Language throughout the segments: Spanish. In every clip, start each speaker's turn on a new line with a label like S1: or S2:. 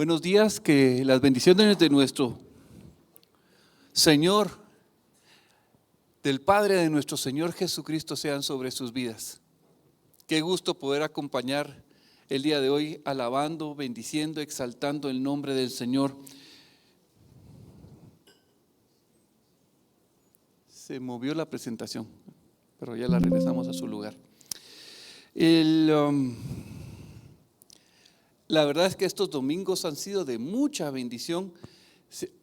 S1: Buenos días, que las bendiciones de nuestro Señor, del Padre de nuestro Señor Jesucristo sean sobre sus vidas. Qué gusto poder acompañar el día de hoy alabando, bendiciendo, exaltando el nombre del Señor. Se movió la presentación, pero ya la regresamos a su lugar. La verdad es que estos domingos han sido de mucha bendición.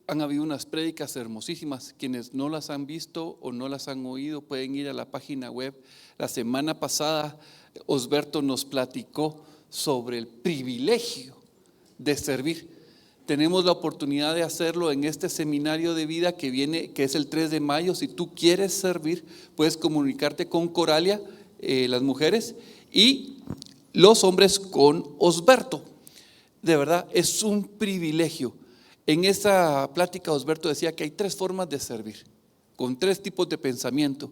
S1: Han habido unas prédicas hermosísimas. Quienes no las han visto o no las han oído pueden ir a la página web. La semana pasada Osberto nos platicó sobre el privilegio de servir. Tenemos la oportunidad de hacerlo en este seminario de vida que viene, que es el 3 de mayo. Si tú quieres servir, puedes comunicarte con Coralia, las mujeres, y los hombres con Osberto. De verdad, es un privilegio. En esa plática Osberto decía que hay 3 formas de servir, con 3 tipos de pensamiento.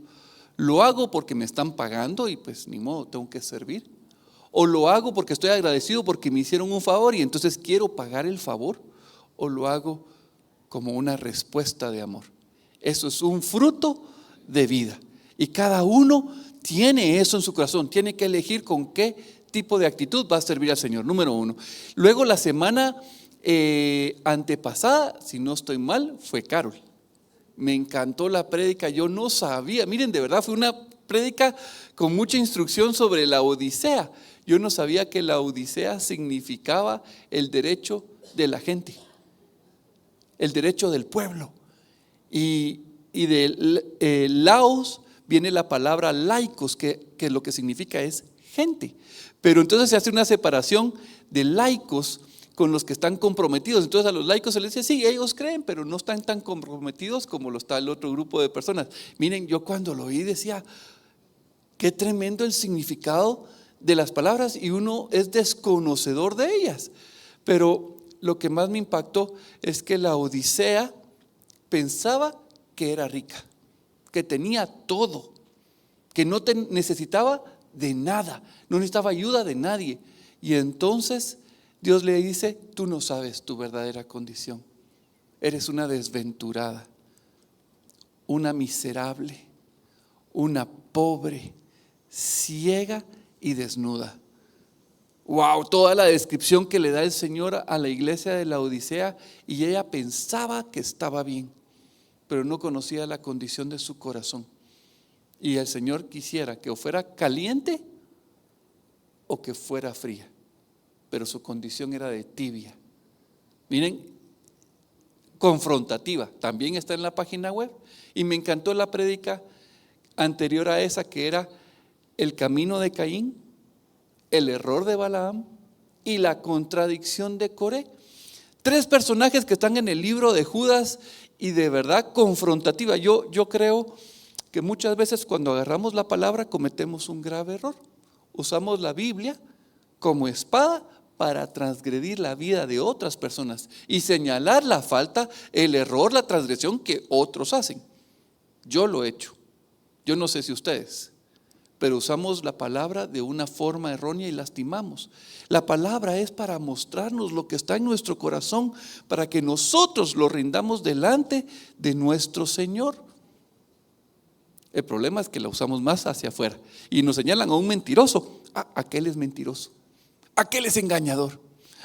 S1: Lo hago porque me están pagando y pues ni modo, tengo que servir. O lo hago porque estoy agradecido porque me hicieron un favor y entonces quiero pagar el favor. O lo hago como una respuesta de amor. Eso es un fruto de vida. Y cada uno tiene eso en su corazón. Tiene que elegir con qué tipo de actitud va a servir al Señor, número 1. Luego la semana antepasada, si no estoy mal, fue Carol. Me encantó la prédica, yo no sabía, miren, de verdad fue una prédica con mucha instrucción sobre la Odisea. Yo no sabía que la Odisea significaba el derecho de la gente, el derecho del pueblo. Y de laos viene la palabra laicos, que lo que significa es gente. Pero entonces se hace una separación de laicos con los que están comprometidos. Entonces a los laicos se les dice, sí, ellos creen, pero no están tan comprometidos como lo está el otro grupo de personas. Miren, yo cuando lo oí decía, qué tremendo el significado de las palabras y uno es desconocedor de ellas. Pero lo que más me impactó es que la Odisea pensaba que era rica, que tenía todo, que no necesitaba de nada, no necesitaba ayuda de nadie. Y entonces Dios le dice, tú no sabes tu verdadera condición, eres una desventurada, una miserable, una pobre, ciega y desnuda. Wow, toda la descripción que le da el Señor a la iglesia de la Odisea, y ella pensaba que estaba bien, pero no conocía la condición de su corazón. Y el Señor quisiera que o fuera caliente o que fuera fría, pero su condición era de tibia. Miren, confrontativa, también está en la página web. Y me encantó la prédica anterior a esa, que era el camino de Caín, el error de Balaam y la contradicción de Coré. 3 personajes que están en el libro de Judas y de verdad confrontativa. Yo creo que muchas veces cuando agarramos la palabra cometemos un grave error. Usamos la Biblia como espada para transgredir la vida de otras personas y señalar la falta, el error, la transgresión que otros hacen. Yo lo he hecho, yo no sé si ustedes, pero usamos la palabra de una forma errónea y lastimamos. La palabra es para mostrarnos lo que está en nuestro corazón, para que nosotros lo rindamos delante de nuestro Señor. El problema es que la usamos más hacia afuera y nos señalan a un mentiroso. Aquel es mentiroso, aquel es engañador,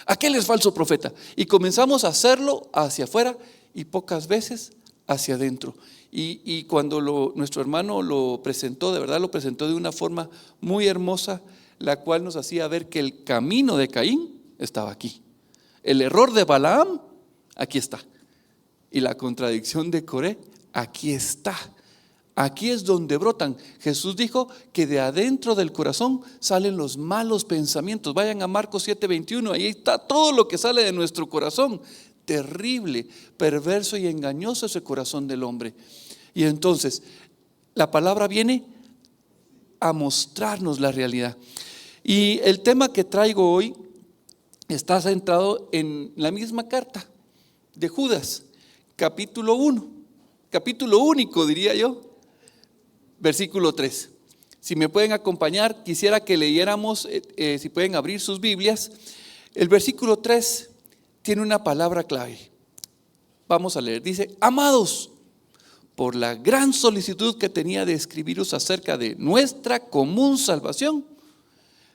S1: aquel es falso profeta. Y comenzamos a hacerlo hacia afuera y pocas veces hacia adentro. Y cuando nuestro hermano lo presentó, de verdad lo presentó de una forma muy hermosa, la cual nos hacía ver que el camino de Caín estaba aquí, el error de Balaam aquí está, y la contradicción de Coré aquí está. Aquí es donde brotan. Jesús dijo que de adentro del corazón salen los malos pensamientos. Vayan a Marcos 7:21, ahí está todo lo que sale de nuestro corazón. Terrible, perverso y engañoso es el corazón del hombre. Y entonces la palabra viene a mostrarnos la realidad. Y el tema que traigo hoy está centrado en la misma carta de Judas, capítulo 1, capítulo único diría yo. Versículo 3. Si me pueden acompañar, quisiera que leyéramos, si pueden abrir sus Biblias, el versículo 3 tiene una palabra clave. Vamos a leer. Dice: amados, por la gran solicitud que tenía de escribiros acerca de nuestra común salvación,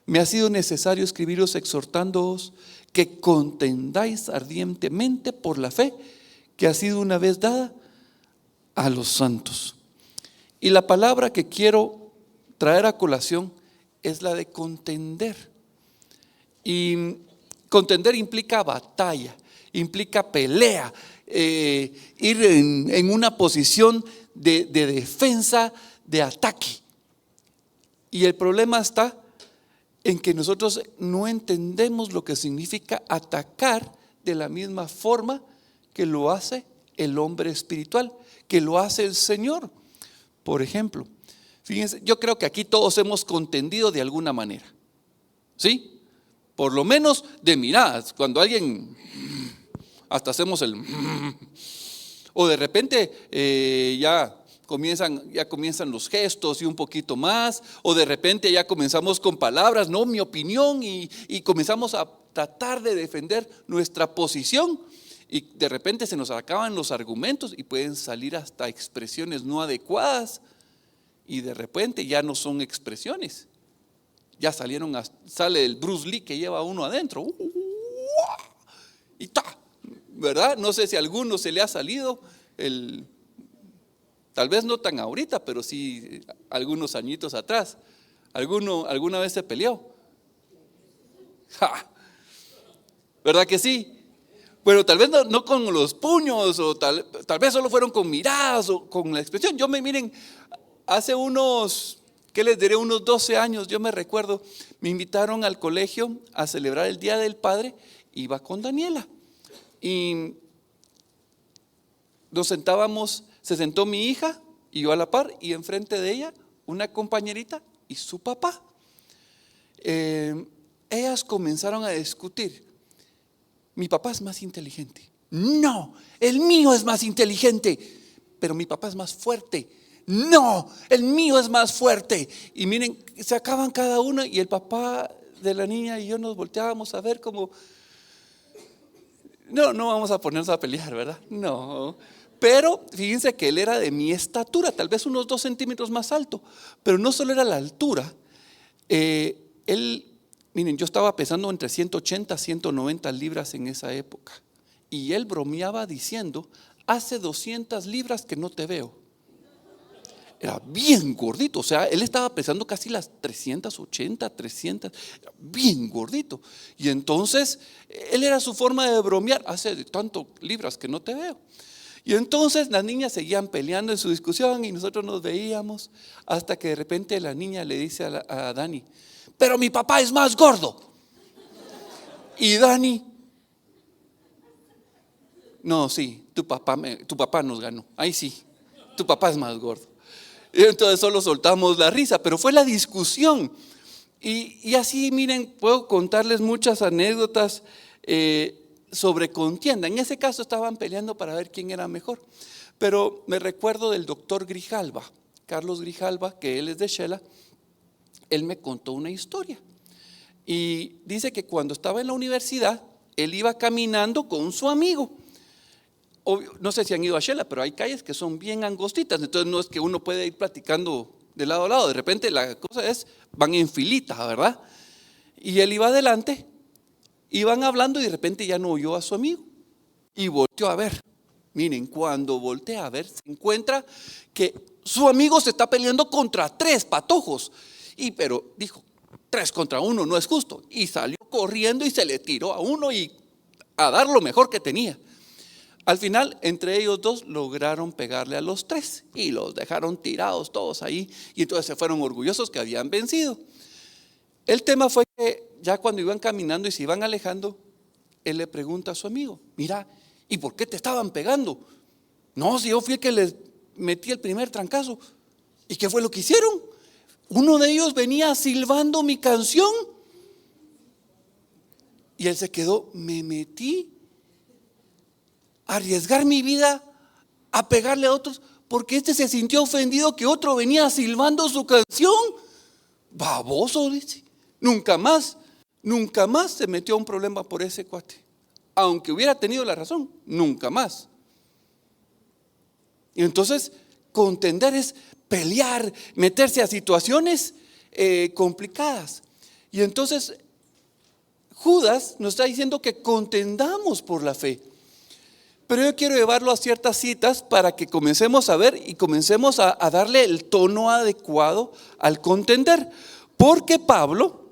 S1: me ha sido necesario escribiros exhortándoos que contendáis ardientemente por la fe que ha sido una vez dada a los santos. Y la palabra que quiero traer a colación es la de contender. Y contender implica batalla, implica pelea, ir en una posición de defensa, de ataque. Y el problema está en que nosotros no entendemos lo que significa atacar de la misma forma que lo hace el hombre espiritual, que lo hace el Señor. Por ejemplo, fíjense, yo creo que aquí todos hemos contendido de alguna manera, ¿sí? Por lo menos de miradas, cuando alguien, hasta hacemos el, o de repente ya comienzan los gestos y un poquito más, o de repente ya comenzamos con palabras, no, mi opinión, y comenzamos a tratar de defender nuestra posición, y de repente se nos acaban los argumentos y pueden salir hasta expresiones no adecuadas, y de repente ya no son expresiones, ya sale el Bruce Lee que lleva uno adentro, y ¿verdad? No sé si a alguno se le ha salido tal vez no tan ahorita, pero sí algunos añitos atrás. ¿Alguna vez se peleó? ¡Ja! ¿Verdad que sí? Bueno, tal vez no con los puños, o tal vez solo fueron con miradas o con la expresión. Miren, hace ¿qué les diré? Unos 12 años, yo me recuerdo, me invitaron al colegio a celebrar el Día del Padre, iba con Daniela. Y nos sentábamos, se sentó mi hija y yo a la par, y enfrente de ella una compañerita y su papá. Ellas comenzaron a discutir. Mi papá es más inteligente. No, el mío es más inteligente, pero mi papá es más fuerte. No, el mío es más fuerte. Y miren, se acaban cada una, y el papá de la niña y yo nos volteábamos a ver como, no vamos a ponernos a pelear, ¿verdad? No. Pero fíjense que él era de mi estatura, tal vez unos 2 centímetros más alto, pero no solo era la altura. Miren, yo estaba pesando entre 180 a 190 libras en esa época, y él bromeaba diciendo: hace 200 libras que no te veo. Era bien gordito, o sea, él estaba pesando casi las 380, 300, era bien gordito. Y entonces, él era su forma de bromear: hace tanto libras que no te veo. Y entonces las niñas seguían peleando en su discusión, y nosotros nos veíamos, hasta que de repente la niña le dice a Dani: pero mi papá es más gordo. Y Dani: no, sí, tu papá nos ganó. Ahí sí, tu papá es más gordo. Y entonces solo soltamos la risa, pero fue la discusión. Y así, miren, puedo contarles muchas anécdotas sobre contienda. En ese caso estaban peleando para ver quién era mejor. Pero me recuerdo del doctor Grijalva, Carlos Grijalva, que él es de Shela. Él me contó una historia, y dice que cuando estaba en la universidad, él iba caminando con su amigo. No sé si han ido a Shela, pero hay calles que son bien angostitas, entonces no es que uno puede ir platicando de lado a lado. De repente la cosa van en filita, ¿verdad? Y él iba adelante, iban hablando, y de repente ya no oyó a su amigo y volteó a ver. Miren, cuando voltea a ver, se encuentra que su amigo se está peleando contra 3 patojos. Pero dijo: 3 contra 1 no es justo, y salió corriendo y se le tiró a uno y a dar lo mejor que tenía. Al final, entre ellos 2 lograron pegarle a los 3 y los dejaron tirados todos ahí, y entonces se fueron orgullosos que habían vencido. El tema fue que ya cuando iban caminando y se iban alejando, él le pregunta a su amigo: mira, ¿y por qué te estaban pegando? No, si yo fui el que les metí el primer trancazo. ¿Y qué fue lo que hicieron? Uno de ellos venía silbando mi canción, y él se quedó: me metí a arriesgar mi vida a pegarle a otros porque este se sintió ofendido que otro venía silbando su canción. Baboso, dice. Nunca más se metió a un problema por ese cuate. aunque hubiera tenido la razón, nunca más. Y entonces, contender es pelear, meterse a situaciones complicadas. Y entonces, Judas nos está diciendo que contendamos por la fe. Pero yo quiero llevarlo a ciertas citas para que comencemos a ver y comencemos a darle el tono adecuado al contender. Porque Pablo,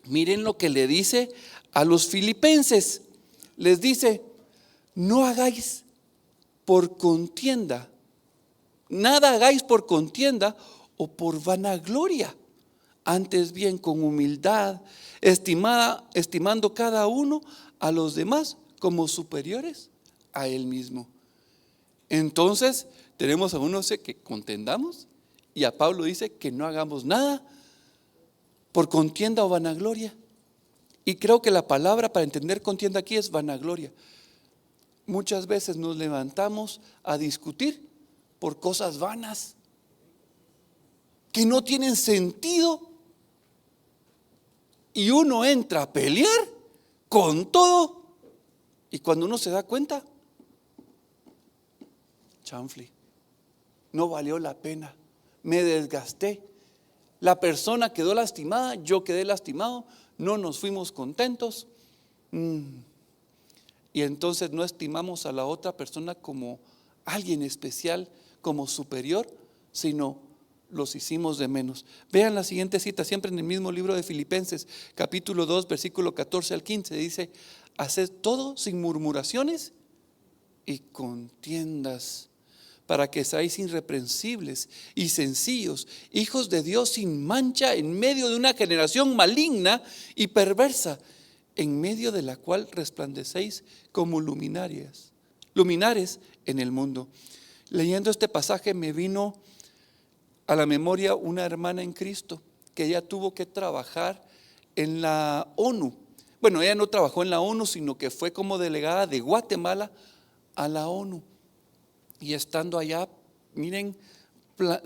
S1: miren lo que le dice a los filipenses. Les dice: no hagáis por contienda, nada hagáis por contienda o por vanagloria, antes bien con humildad, estimando cada uno a los demás como superiores a él mismo. Entonces tenemos a uno que contendamos, y a Pablo dice que no hagamos nada por contienda o vanagloria. Y creo que la palabra para entender contienda aquí es vanagloria. Muchas veces nos levantamos a discutir por cosas vanas que no tienen sentido, y uno entra a pelear con todo, y cuando uno se da cuenta, chanfle, no valió la pena, me desgasté, la persona quedó lastimada, yo quedé lastimado, no nos fuimos contentos. Y entonces no estimamos a la otra persona como alguien especial, como superior, sino los hicimos de menos. Vean la siguiente cita, siempre en el mismo libro de Filipenses, capítulo 2, versículo 14 al 15, dice: haced todo sin murmuraciones y contiendas, para que seáis irreprensibles y sencillos, hijos de Dios sin mancha, en medio de una generación maligna y perversa, en medio de la cual resplandecéis como luminares en el mundo. Leyendo este pasaje me vino a la memoria una hermana en Cristo que ella tuvo que trabajar en la ONU. Bueno, ella no trabajó en la ONU, sino que fue como delegada de Guatemala a la ONU. Y estando allá, miren,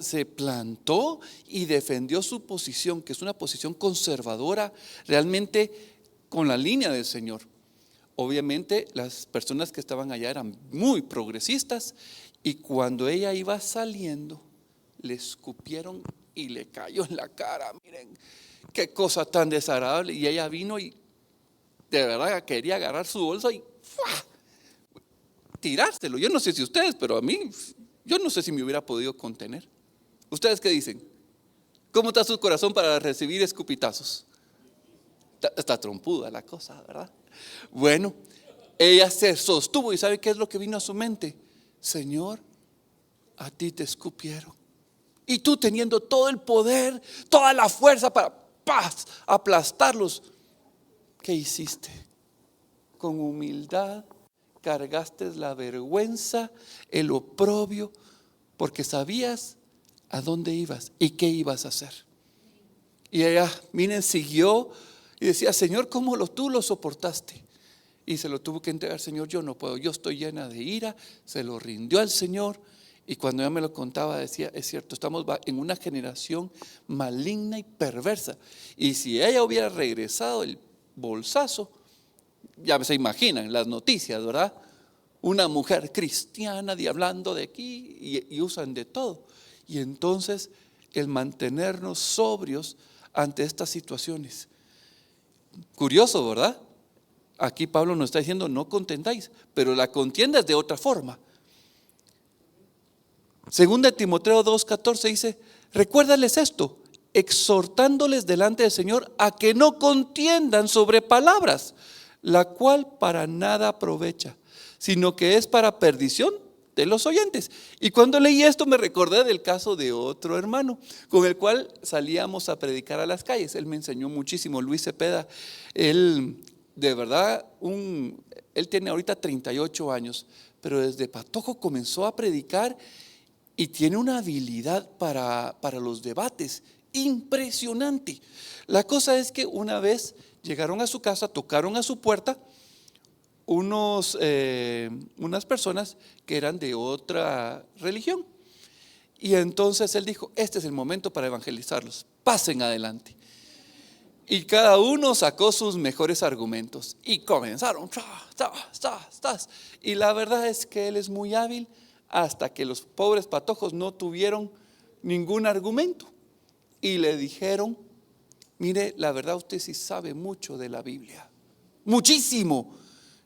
S1: se plantó y defendió su posición, que es una posición conservadora, realmente con la línea del Señor. Obviamente las personas que estaban allá eran muy progresistas, y cuando ella iba saliendo, le escupieron y le cayó en la cara. Miren, qué cosa tan desagradable. Y ella vino y de verdad quería agarrar su bolsa y ¡fua!, tirárselo. Yo no sé si ustedes, pero a mí, yo no sé si me hubiera podido contener. ¿Ustedes qué dicen? ¿Cómo está su corazón para recibir escupitazos? Está trompuda la cosa, ¿verdad? Bueno, ella se sostuvo, y ¿sabe qué es lo que vino a su mente? Señor, a ti te escupieron, y tú, teniendo todo el poder, toda la fuerza para aplastarlos, ¿qué hiciste? Con humildad cargaste la vergüenza, el oprobio, porque sabías a dónde ibas y qué ibas a hacer. Y ella, miren, siguió y decía: Señor, ¿cómo tú lo soportaste? Y se lo tuvo que entregar. Señor, yo no puedo, yo estoy llena de ira. Se lo rindió al Señor. Y cuando ella me lo contaba, decía: es cierto, estamos en una generación maligna y perversa. Y si ella hubiera regresado el bolsazo, ya se imaginan las noticias, ¿verdad? Una mujer cristiana hablando de aquí, y usan de todo. Y entonces el mantenernos sobrios ante estas situaciones. Curioso, ¿verdad? Aquí Pablo nos está diciendo: no contendáis, pero la contienda es de otra forma. Segunda de Timoteo 2:14 dice: recuérdales esto, exhortándoles delante del Señor a que no contiendan sobre palabras, la cual para nada aprovecha, sino que es para perdición de los oyentes. Y cuando leí esto me recordé del caso de otro hermano con el cual salíamos a predicar a las calles. Él me enseñó muchísimo, Luis Cepeda. Él, de verdad, él tiene ahorita 38 años, pero desde patojo comenzó a predicar y tiene una habilidad para los debates impresionante. La cosa es que una vez llegaron a su casa, tocaron a su puerta unas personas que eran de otra religión, y entonces él dijo: este es el momento para evangelizarlos, pasen adelante. Y cada uno sacó sus mejores argumentos y comenzaron. Y la verdad es que él es muy hábil hasta que los pobres patojos no tuvieron ningún argumento. Y le dijeron: mire, la verdad usted sí sabe mucho de la Biblia, muchísimo.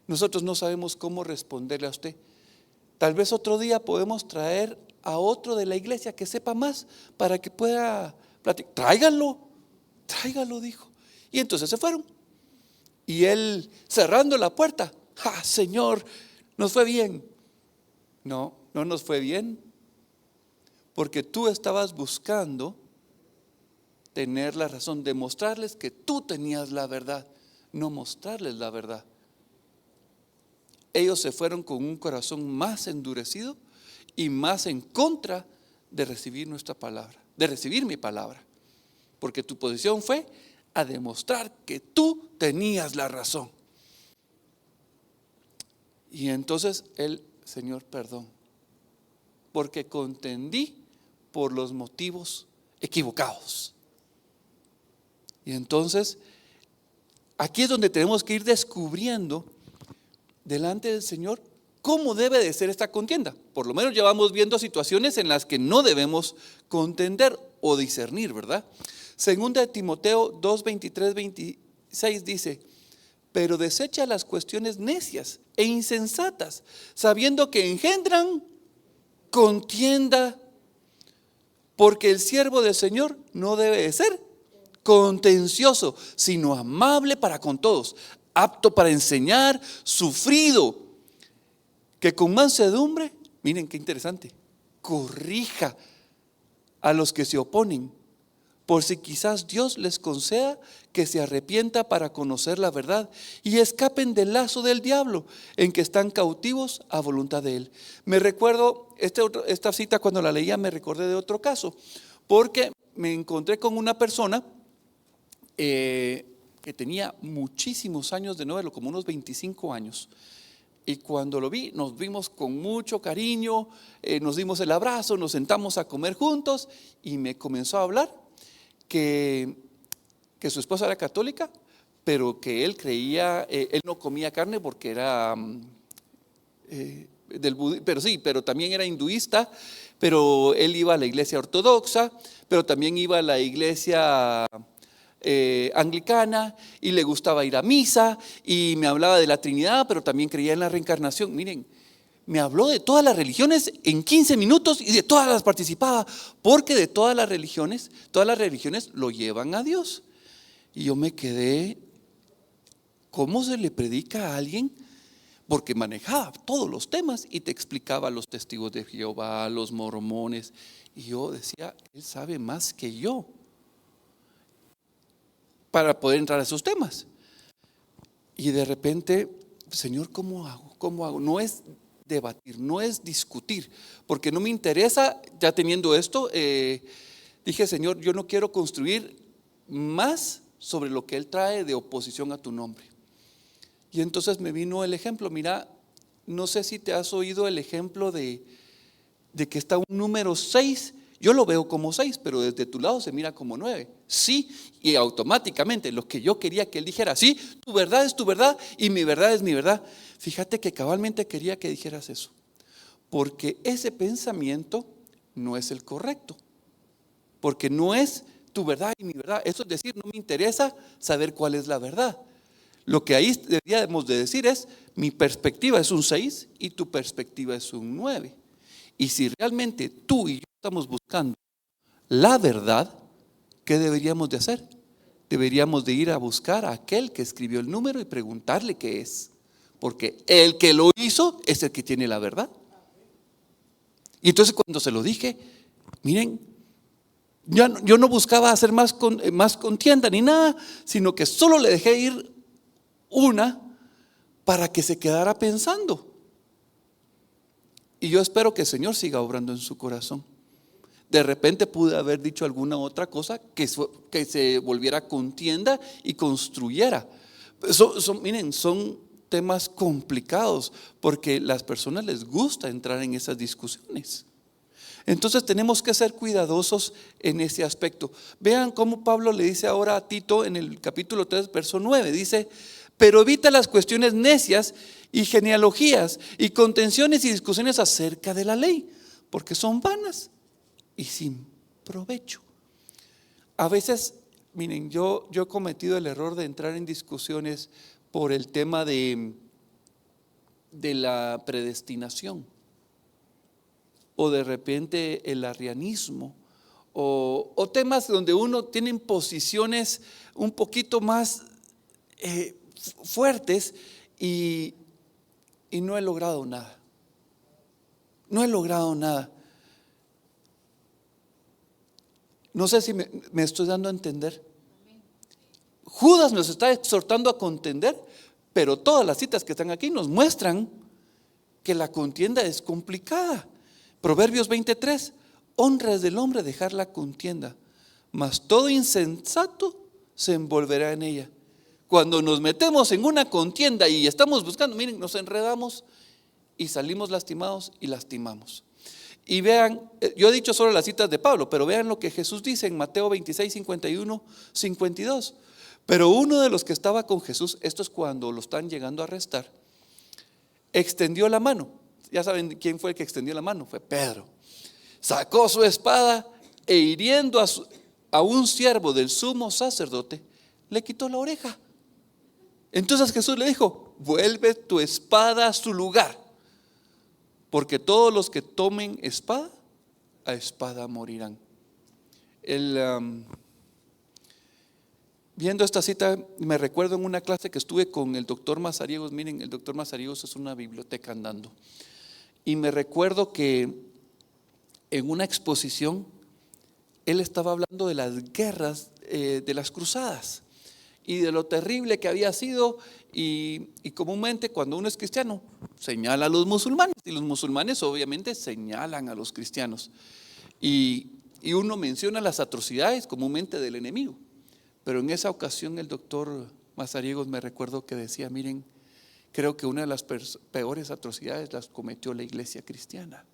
S1: Nosotros no sabemos cómo responderle a usted. Tal vez otro día podemos traer a otro de la iglesia que sepa más para que pueda platicar. Tráigalo, dijo. Y entonces se fueron. Y él, cerrando la puerta: Señor, nos fue bien. No nos fue bien, porque tú estabas buscando tener la razón, demostrarles que tú tenías la verdad, no mostrarles la verdad. Ellos se fueron con un corazón más endurecido y más en contra de recibir nuestra palabra, de recibir mi palabra, porque tu posición fue a demostrar que tú tenías la razón. Y entonces el Señor, perdón, porque contendí por los motivos equivocados. Y entonces aquí es donde tenemos que ir descubriendo delante del Señor cómo debe de ser esta contienda. Por lo menos ya vamos viendo situaciones en las que no debemos contender o discernir, ¿verdad? Segunda de Timoteo 2, 23, 26 dice: pero desecha las cuestiones necias e insensatas, sabiendo que engendran contienda, porque el siervo del Señor no debe de ser contencioso, sino amable para con todos, apto para enseñar, sufrido, que con mansedumbre, miren qué interesante, corrija a los que se oponen, por si quizás Dios les conceda que se arrepienta para conocer la verdad y escapen del lazo del diablo en que están cautivos a voluntad de él. Me recuerdo, esta cita cuando la leía me recordé de otro caso, porque me encontré con una persona que tenía muchísimos años de no verlo, como unos 25 años. Y cuando lo vi, nos vimos con mucho cariño, nos dimos el abrazo, nos sentamos a comer juntos y me comenzó a hablar que su esposa era católica, pero que él creía, él no comía carne porque era pero también era hinduista, pero él iba a la iglesia ortodoxa, pero también iba a la iglesia anglicana y le gustaba ir a misa y me hablaba de la Trinidad, pero también creía en la reencarnación. Miren, me habló de todas las religiones en 15 minutos y de todas las participaba, porque de todas las religiones lo llevan a Dios. Y yo me quedé, ¿cómo se le predica a alguien? Porque manejaba todos los temas y te explicaba los testigos de Jehová, los mormones, y yo decía, él sabe más que yo para poder entrar a esos temas. Y de repente, Señor, ¿cómo hago? No es debatir, no es discutir, porque no me interesa. Ya teniendo esto, dije: Señor, yo no quiero construir más sobre lo que Él trae de oposición a tu nombre. Y entonces me vino el ejemplo. Mira, no sé si te has oído el ejemplo de que está un número 6. Yo lo veo como 6, pero desde tu lado se mira como 9. Sí, y automáticamente lo que yo quería que él dijera: sí, tu verdad es tu verdad y mi verdad es mi verdad. Fíjate que cabalmente quería que dijeras eso, porque ese pensamiento no es el correcto, porque no es tu verdad y mi verdad. Eso es decir, no me interesa saber cuál es la verdad. Lo que ahí deberíamos de decir es: mi perspectiva es un 6 y tu perspectiva es un 9. Y si realmente tú y yo estamos buscando la verdad, ¿qué deberíamos de hacer? Deberíamos de ir a buscar a aquel que escribió el número y preguntarle qué es, porque el que lo hizo es el que tiene la verdad. Y entonces cuando se lo dije, miren, yo no buscaba hacer más contienda ni nada, sino que solo le dejé ir una para que se quedara pensando. Y yo espero que el Señor siga obrando en su corazón. De repente pude haber dicho alguna otra cosa que se volviera contienda y construyera. Miren, son temas complicados porque a las personas les gusta entrar en esas discusiones. Entonces tenemos que ser cuidadosos en ese aspecto. Vean cómo Pablo le dice ahora a Tito en el capítulo 3, verso 9. Dice: pero evita las cuestiones necias y genealogías y contenciones y discusiones acerca de la ley, porque son vanas y sin provecho. A veces, miren, yo he cometido el error de entrar en discusiones por el tema de la predestinación, o de repente el arrianismo, o temas donde uno tiene posiciones un poquito más fuertes, y no he logrado nada. No he logrado nada. No sé si me estoy dando a entender. Judas nos está exhortando a contender, pero todas las citas que están aquí nos muestran que la contienda es complicada. Proverbios 23: honra es del hombre dejar la contienda, mas todo insensato se envolverá en ella. Cuando nos metemos en una contienda y estamos buscando, miren, nos enredamos y salimos lastimados y lastimamos. Y vean, yo he dicho solo las citas de Pablo, pero vean lo que Jesús dice en Mateo 26, 51, 52. Pero uno de los que estaba con Jesús, esto es cuando lo están llegando a arrestar, extendió la mano. Ya saben quién fue el que extendió la mano, fue Pedro. Sacó su espada e hiriendo a un siervo del sumo sacerdote, le quitó la oreja. Entonces Jesús le dijo: vuelve tu espada a su lugar, porque todos los que tomen espada, a espada morirán. Viendo esta cita, me recuerdo en una clase que estuve con el doctor Mazariegos. Miren, el doctor Mazariegos es una biblioteca andando. Y me recuerdo que en una exposición él estaba hablando de las guerras, de las cruzadas, y de lo terrible que había sido. Y comúnmente cuando uno es cristiano señala a los musulmanes, y los musulmanes obviamente señalan a los cristianos, y uno menciona las atrocidades comúnmente del enemigo. Pero en esa ocasión el doctor Mazariegos, me recuerdo que decía: miren, creo que una de las peores atrocidades las cometió la iglesia cristiana,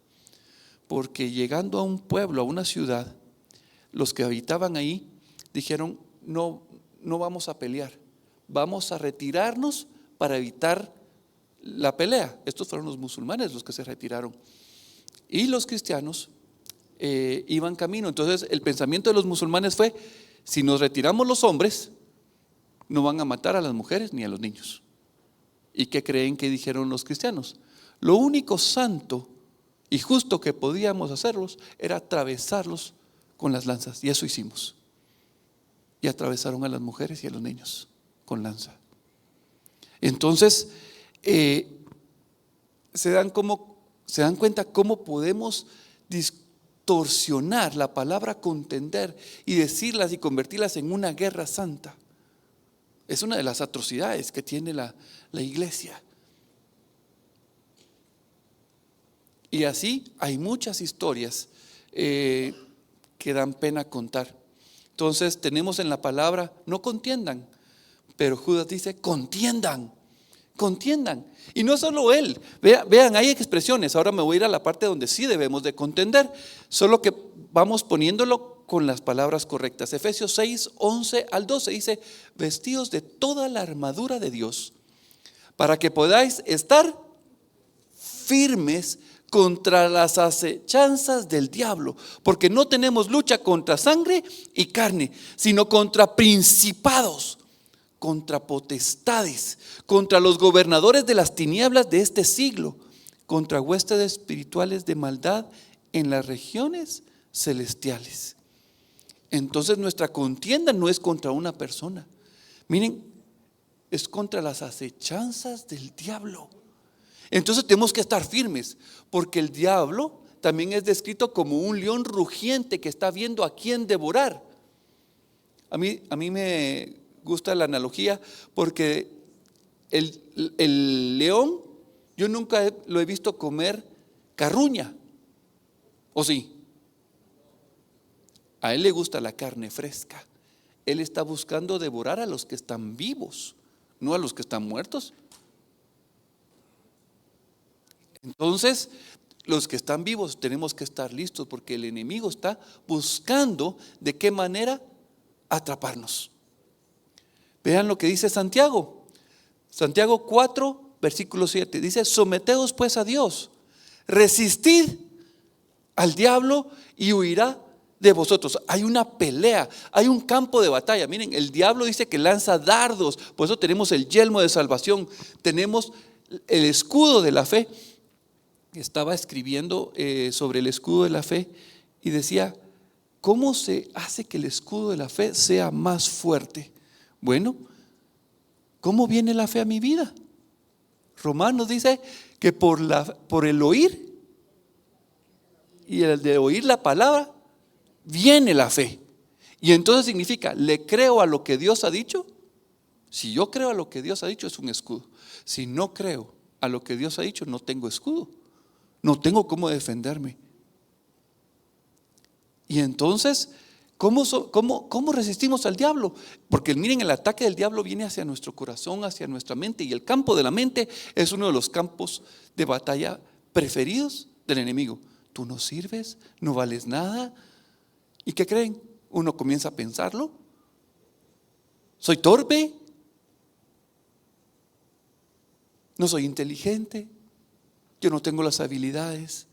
S1: porque llegando a un pueblo, a una ciudad, los que habitaban ahí dijeron: no vamos a pelear, vamos a retirarnos para evitar la pelea. Estos fueron los musulmanes los que se retiraron, y los cristianos iban camino. Entonces el pensamiento de los musulmanes fue: si nos retiramos los hombres, no van a matar a las mujeres ni a los niños. ¿Y qué creen que dijeron los cristianos? Lo único santo y justo que podíamos hacerlos era atravesarlos con las lanzas, y eso hicimos. Y atravesaron a las mujeres y a los niños con lanza. Entonces se dan cuenta cómo podemos distorsionar la palabra contender y decirlas y convertirlas en una guerra santa. Es una de las atrocidades que tiene la iglesia. Y así hay muchas historias que dan pena contar. Entonces tenemos en la palabra: no contiendan, pero Judas dice: contiendan. Y no solo él, vean, hay expresiones. Ahora me voy a ir a la parte donde sí debemos de contender, solo que vamos poniéndolo con las palabras correctas. Efesios 6, 11 al 12 dice: vestidos de toda la armadura de Dios, para que podáis estar firmes contra las acechanzas del diablo, porque no tenemos lucha contra sangre y carne, sino contra principados, contra potestades, contra los gobernadores de las tinieblas de este siglo, contra huestes espirituales de maldad en las regiones celestiales. Entonces nuestra contienda no es contra una persona, miren, es contra las acechanzas del diablo. Entonces tenemos que estar firmes, porque el diablo también es descrito como un león rugiente que está viendo a quién devorar. A mí me gusta la analogía, porque el león, yo nunca lo he visto comer carruña, ¿o sí? A él le gusta la carne fresca. Él está buscando devorar a los que están vivos, no a los que están muertos. Entonces Los que están vivos tenemos que estar listos porque el enemigo está buscando de qué manera atraparnos. Vean lo que dice Santiago. Santiago 4, versículo 7. Dice: someteos pues a Dios, resistid al diablo y huirá de vosotros. Hay una pelea, hay un campo de batalla. Miren, el diablo dice que lanza dardos. Por eso tenemos el yelmo de salvación, tenemos el escudo de la fe. Estaba escribiendo sobre el escudo de la fe y decía: ¿cómo se hace que el escudo de la fe sea más fuerte? Bueno, ¿cómo viene la fe a mi vida? Romanos dice que por el oír, y el de oír la palabra, viene la fe. Y entonces significa, ¿le creo a lo que Dios ha dicho? Si yo creo a lo que Dios ha dicho, es un escudo. Si no creo a lo que Dios ha dicho, no tengo escudo. No tengo cómo defenderme. Y entonces, ¿cómo resistimos al diablo? Porque miren, el ataque del diablo viene hacia nuestro corazón, hacia nuestra mente. Y el campo de la mente es uno de los campos de batalla preferidos del enemigo. Tú no sirves, no vales nada. ¿Y qué creen? Uno comienza a pensarlo. Soy torpe, no soy inteligente, yo no tengo las habilidades.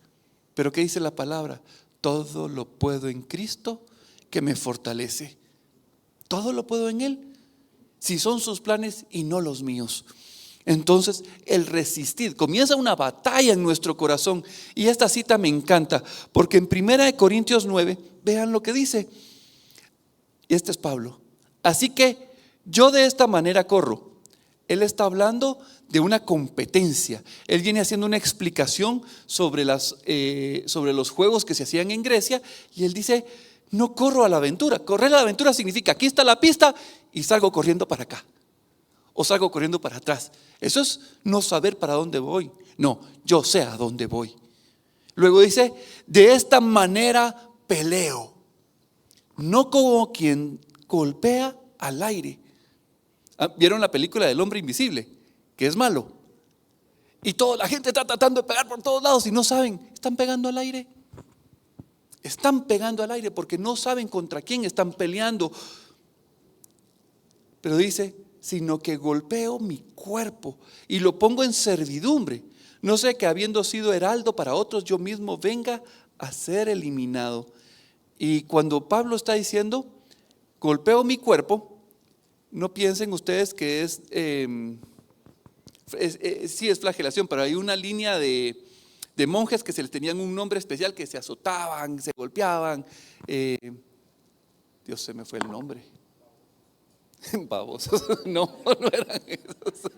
S1: Pero ¿qué dice la palabra? Todo lo puedo en Cristo que me fortalece. Todo lo puedo en Él, si son sus planes y no los míos. Entonces el resistir, comienza una batalla en nuestro corazón. Y esta cita me encanta, porque en 1 Corintios 9, vean lo que dice. Y este es Pablo: así que yo de esta manera corro. Él está hablando de una competencia. Él viene haciendo una explicación sobre los juegos que se hacían en Grecia. Y él dice: no corro a la aventura. Correr a la aventura significa, aquí está la pista y salgo corriendo para acá, o salgo corriendo para atrás. Eso es no saber para dónde voy. No, yo sé a dónde voy. Luego dice: de esta manera peleo, no como quien golpea al aire. ¿Vieron la película del hombre invisible? Que es malo. Y toda la gente está tratando de pegar por todos lados y no saben, están pegando al aire. Están pegando al aire porque no saben contra quién están peleando. Pero dice: sino que golpeo mi cuerpo y lo pongo en servidumbre, no sé que habiendo sido heraldo para otros, yo mismo venga a ser eliminado. Y cuando Pablo está diciendo golpeo mi cuerpo, no piensen ustedes que sí es flagelación, pero hay una línea de monjes que se les tenían un nombre especial, que se azotaban, se golpeaban. Dios, se me fue el nombre. Babosos. No eran esos.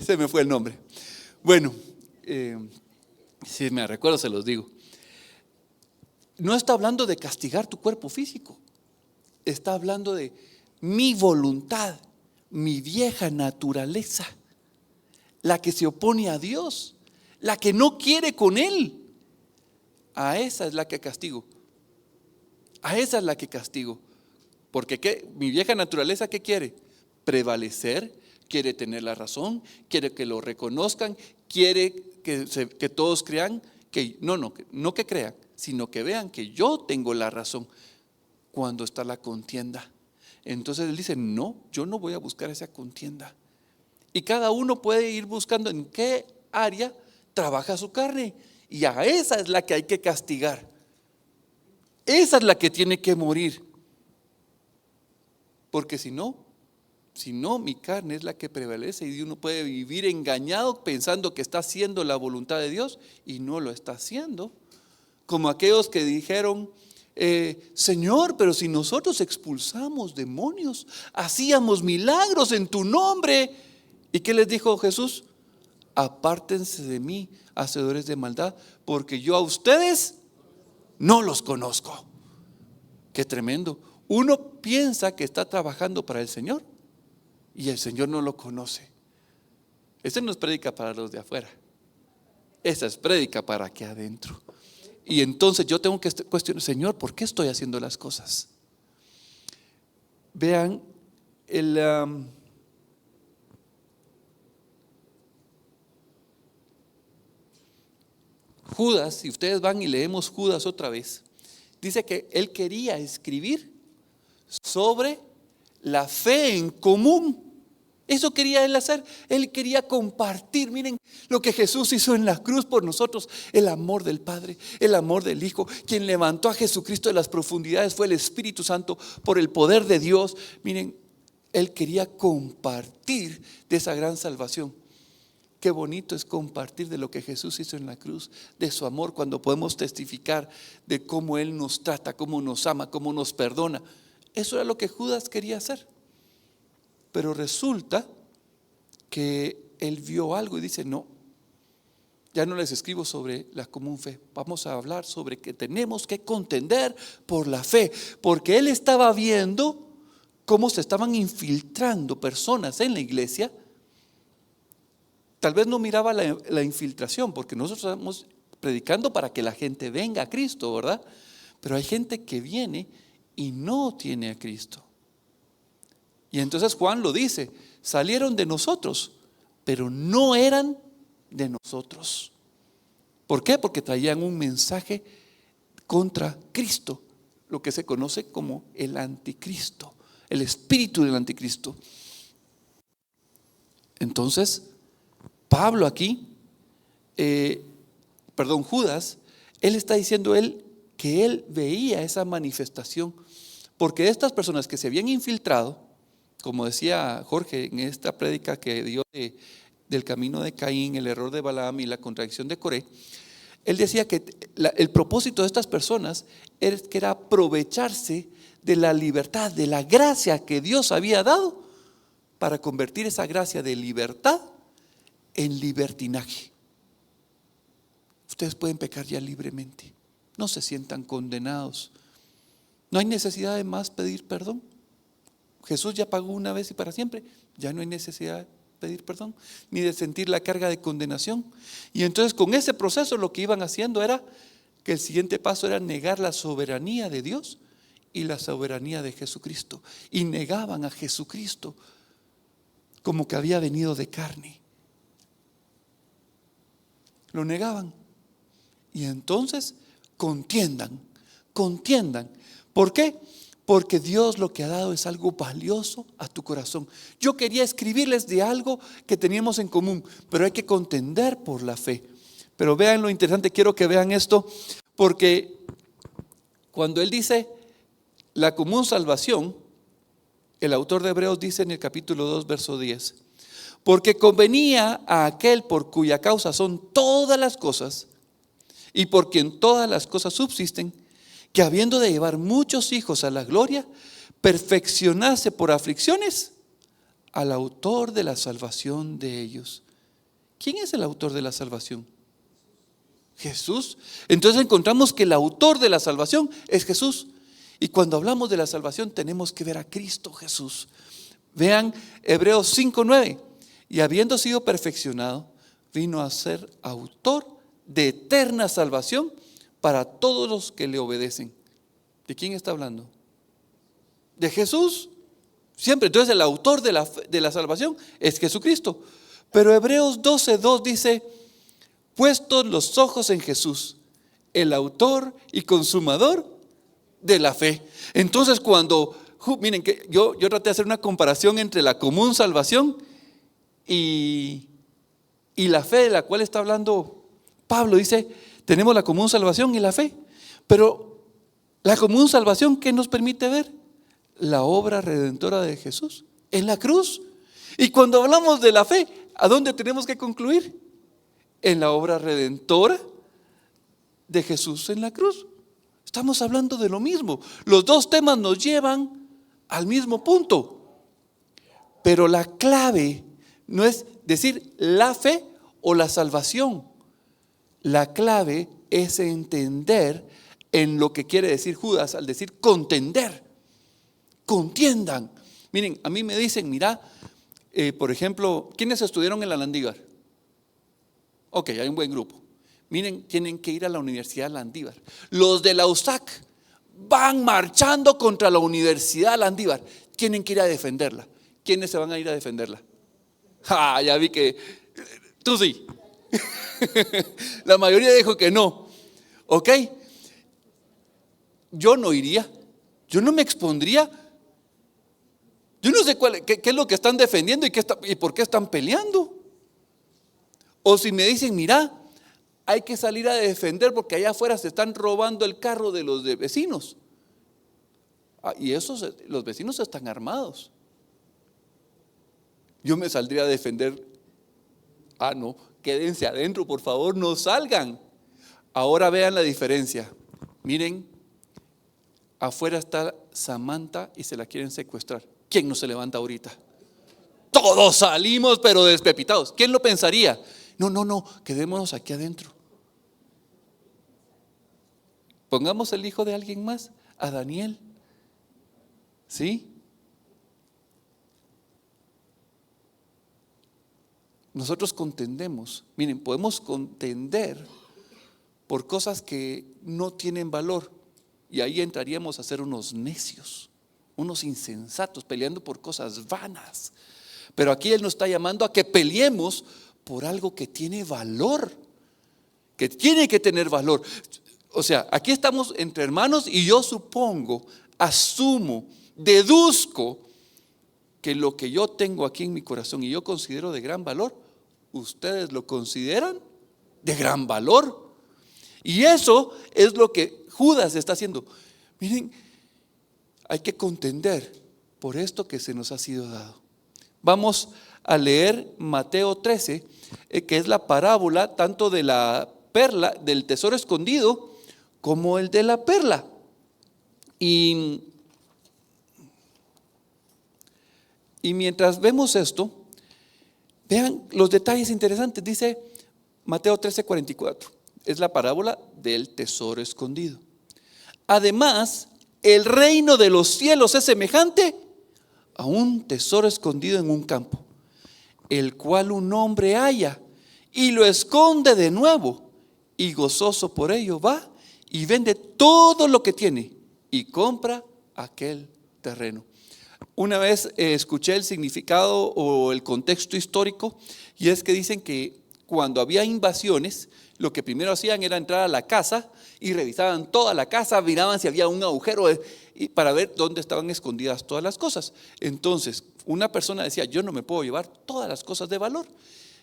S1: Se me fue el nombre. Bueno, si me recuerdo se los digo. No está hablando de castigar tu cuerpo físico. Está hablando de mi voluntad, mi vieja naturaleza, la que se opone a Dios, la que no quiere con Él. A esa es la que castigo. A esa es la que castigo. Porque mi vieja naturaleza, ¿qué quiere? Prevalecer, quiere tener la razón, quiere que lo reconozcan, quiere que todos crean que no que crean, sino que vean que yo tengo la razón cuando está la contienda. Entonces él dice: no, yo no voy a buscar esa contienda. Y cada uno puede ir buscando en qué área trabaja su carne, y a esa es la que hay que castigar. Esa es la que tiene que morir. Porque si no, mi carne es la que prevalece, y uno puede vivir engañado pensando que está haciendo la voluntad de Dios y no lo está haciendo. Como aquellos que dijeron: Señor, pero si nosotros expulsamos demonios, hacíamos milagros en tu nombre. ¿Y qué les dijo Jesús? Apártense de mí, hacedores de maldad, porque yo a ustedes no los conozco. Qué tremendo. Uno piensa que está trabajando para el Señor y el Señor no lo conoce. Esa no es prédica para los de afuera, esa es prédica para aquí adentro. Y entonces yo tengo que cuestionar: Señor, ¿por qué estoy haciendo las cosas? Vean Judas, si ustedes van y leemos Judas otra vez, dice que él quería escribir sobre la fe en común. Eso quería él hacer. Él quería compartir. Miren lo que Jesús hizo en la cruz por nosotros. El amor del Padre, el amor del Hijo. Quien levantó a Jesucristo de las profundidades fue el Espíritu Santo por el poder de Dios. Miren, él quería compartir de esa gran salvación. Qué bonito es compartir de lo que Jesús hizo en la cruz, de su amor, cuando podemos testificar de cómo Él nos trata, cómo nos ama, cómo nos perdona. Eso era lo que Judas quería hacer. Pero resulta que él vio algo y dice: no, ya no les escribo sobre la común fe. Vamos a hablar sobre que tenemos que contender por la fe. Porque él estaba viendo cómo se estaban infiltrando personas en la iglesia. Tal vez no miraba la infiltración, porque nosotros estamos predicando para que la gente venga a Cristo, ¿verdad? Pero hay gente que viene y no tiene a Cristo. Y entonces Juan lo dice: salieron de nosotros, pero no eran de nosotros. ¿Por qué? Porque traían un mensaje contra Cristo, lo que se conoce como el anticristo, el espíritu del anticristo. Entonces, Pablo aquí, Judas, él está diciendo que él veía esa manifestación, porque estas personas que se habían infiltrado, como decía Jorge en esta prédica que dio del camino de Caín, el error de Balaam y la contradicción de Coré, él decía que el propósito de estas personas era aprovecharse de la libertad, de la gracia que Dios había dado, para convertir esa gracia de libertad en libertinaje. Ustedes pueden pecar ya libremente, no se sientan condenados, no hay necesidad de más pedir perdón. Jesús ya pagó una vez y para siempre, ya no hay necesidad de pedir perdón, ni de sentir la carga de condenación. Y entonces con ese proceso lo que iban haciendo era que el siguiente paso era negar la soberanía de Dios y la soberanía de Jesucristo, y negaban a Jesucristo como que había venido de carne. Lo negaban. Y entonces contiendan. ¿Por qué? Porque Dios lo que ha dado es algo valioso a tu corazón. Yo quería escribirles de algo que teníamos en común, pero hay que contender por la fe. Pero vean lo interesante, quiero que vean esto, porque cuando él dice la común salvación, el autor de Hebreos dice en el capítulo 2, verso 10: porque convenía a aquel por cuya causa son todas las cosas y por quien todas las cosas subsisten, que habiendo de llevar muchos hijos a la gloria, perfeccionase por aflicciones al autor de la salvación de ellos. ¿Quién es el autor de la salvación? Jesús. Entonces encontramos que el autor de la salvación es Jesús. Y cuando hablamos de la salvación tenemos que ver a Cristo Jesús. Vean Hebreos 5:9. Y habiendo sido perfeccionado, vino a ser autor de eterna salvación para todos los que le obedecen. ¿De quién está hablando? De Jesús. Siempre. Entonces el autor de la salvación es Jesucristo. Pero Hebreos 12:2 dice: puestos los ojos en Jesús, el autor y consumador de la fe. Entonces miren que yo traté de hacer una comparación entre la común salvación y la fe de la cual está hablando Pablo. Dice: tenemos la común salvación y la fe. Pero la común salvación, ¿qué nos permite ver? La obra redentora de Jesús en la cruz. Y cuando hablamos de la fe, ¿a dónde tenemos que concluir? En la obra redentora de Jesús en la cruz. Estamos hablando de lo mismo. Los dos temas nos llevan al mismo punto. Pero la clave no es decir la fe o la salvación. La clave es entender en lo que quiere decir Judas al decir contender. Contiendan. Miren, a mí me dicen, mira, por ejemplo, ¿quiénes estudiaron en la Landívar? Ok, hay un buen grupo. Miren, tienen que ir a la Universidad Landívar. Los de la USAC van marchando contra la Universidad Landívar. Tienen que ir a defenderla. ¿Quiénes se van a ir a defenderla? Ja, ya vi que tú sí. La mayoría dijo que no. ¿Ok? Yo no iría. Yo no me expondría. Yo no sé qué es lo que están defendiendo y por qué están peleando. O si me dicen, mira, hay que salir a defender porque allá afuera se están robando el carro de los vecinos. Y los vecinos están armados. Yo me saldría a defender. No, quédense adentro, por favor, no salgan. Ahora vean la diferencia. Miren, afuera está Samantha y se la quieren secuestrar. ¿Quién no se levanta ahorita? Todos salimos pero despepitados. ¿Quién lo pensaría? No, quedémonos aquí adentro. Pongamos el hijo de alguien más, a Daniel. ¿Sí? Nosotros contendemos. Miren, podemos contender por cosas que no tienen valor. Y ahí entraríamos a ser unos necios, unos insensatos, peleando por cosas vanas. Pero aquí Él nos está llamando a que peleemos por algo que tiene valor, que tiene que tener valor. O sea, aquí estamos entre hermanos y yo supongo, asumo, deduzco que lo que yo tengo aquí en mi corazón y yo considero de gran valor, ustedes lo consideran de gran valor. Y eso es lo que Judas está haciendo. Miren, hay que contender por esto que se nos ha sido dado. Vamos a leer Mateo 13, que es la parábola tanto de la perla, del tesoro escondido, como el de la perla. Y mientras vemos esto, vean los detalles interesantes. Dice Mateo 13:44, es la parábola del tesoro escondido. Además, el reino de los cielos es semejante a un tesoro escondido en un campo, el cual un hombre halla y lo esconde de nuevo, y gozoso por ello va y vende todo lo que tiene y compra aquel terreno. Una vez escuché el significado o el contexto histórico, y es que dicen que cuando había invasiones, lo que primero hacían era entrar a la casa y revisaban toda la casa, miraban si había un agujero para ver dónde estaban escondidas todas las cosas. Entonces, una persona decía, yo no me puedo llevar todas las cosas de valor.